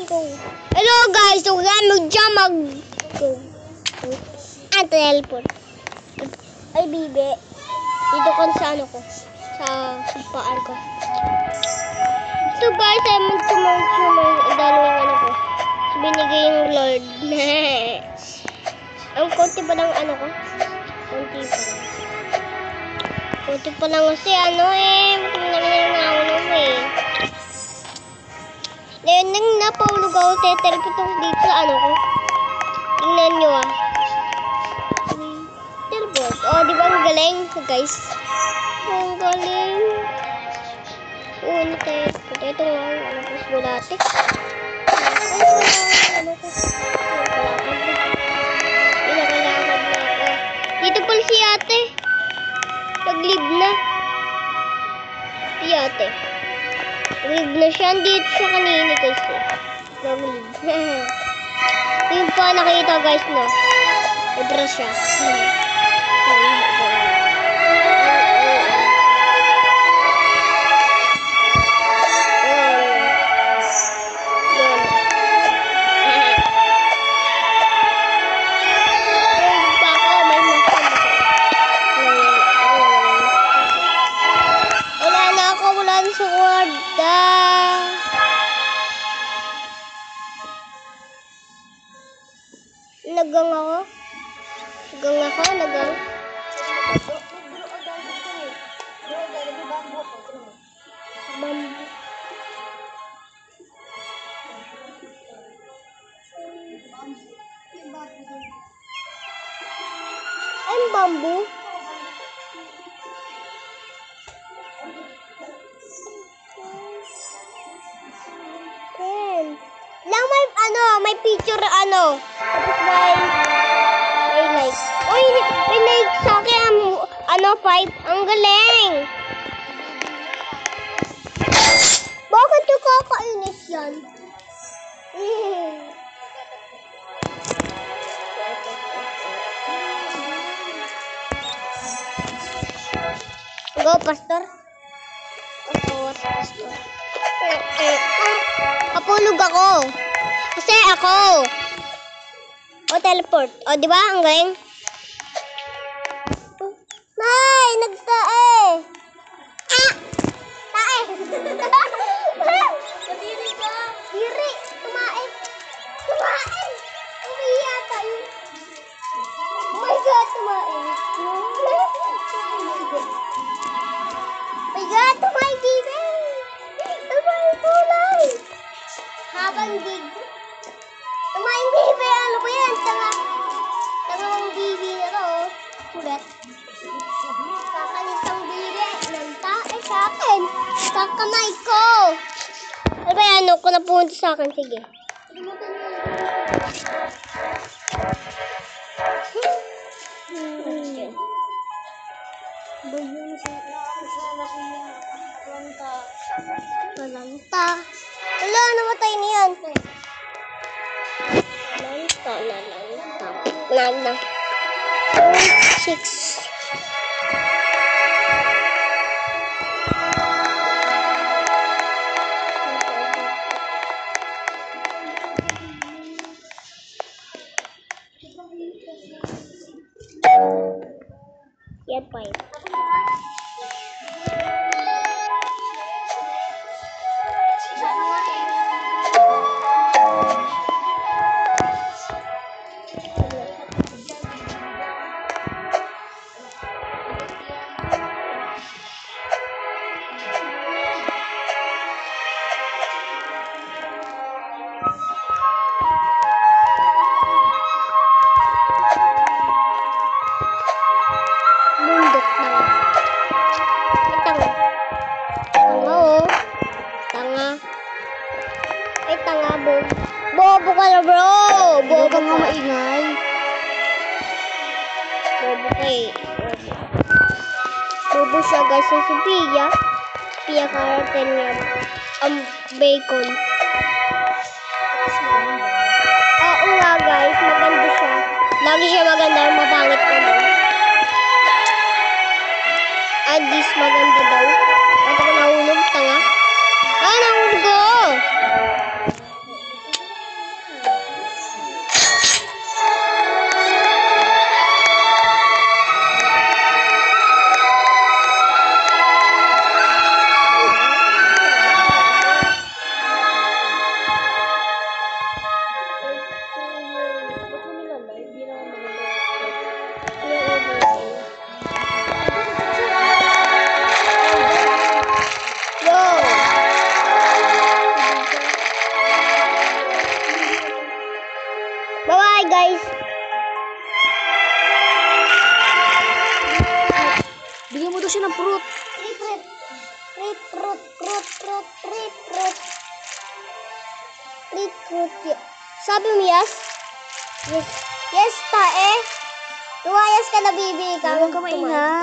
Go. Hello guys, so mag-jump mag-go. Teleport. Ay, bibe. Dito ko sa ano ko. Sa paan ko. So guys, ay mag-tumang dalawang ano ko. So, binigay yung Lord. Ang konti pa lang ano ko. Konti pa lang. Konti pa lang kasi ano naman eh. Ngayon nang napahulog ako, teleport ako dito sa ano ko. Tingnan nyo ah. Teleport. Oh, di ba ang galing guys? Ang galing. Oo, na-teleport. Ito nga, ano ko, bulate. Ano ko? Pinakalakad na ako. Dito pala si ate. Nag-leave na. Si ate. Nag-leave na siya. Dito siya kanina kasi. Nag-leave. Yung pa nakita guys no. Ibra siya. Nagang ako. Nagang. Bambu. Ay, bambu. Lang may picture tapos may like. Uy, may like sa akin 5. Ang galing. Bakit yung kakainis yan? Go, pastor. Pastor. Kapulog ako. Kasi ako. Teleport. Di ba? Ang galing. Nay, nagtae. Tae. Kadiri ka. Diri. Tumae. Umiya tayo. Oh my God, tumae. My God, tumae, baby. Tumae, tulay. Habang dig. Tumae, baby. Ano ba yan? Tangang baby na to. Kulit. Kakalisang baby. Nang tae sa akin. Kakamay ko. Ano ba yan? Kung napunta sa akin, sige. Lalanta. Wala, namatay niyan. Lalanta. 6. Yan, 5. Bobo ka na bro. Bobo ka maingay. Bobo ka eh. Bobo siya guys sa Sophia. Sophia Karaten niya. Bacon. Oo nga guys. Maganda siya. Lagi siya maganda. Mapangit naman. Adis maganda daw. At ako nahulog. Tanga. Nahulog ko. Recruit, recruit, recruit. Recruit. Sabi mo yes? Yes. Yes, tae. Lumayas ka na, baby. Ikaw Huwag ka maingay.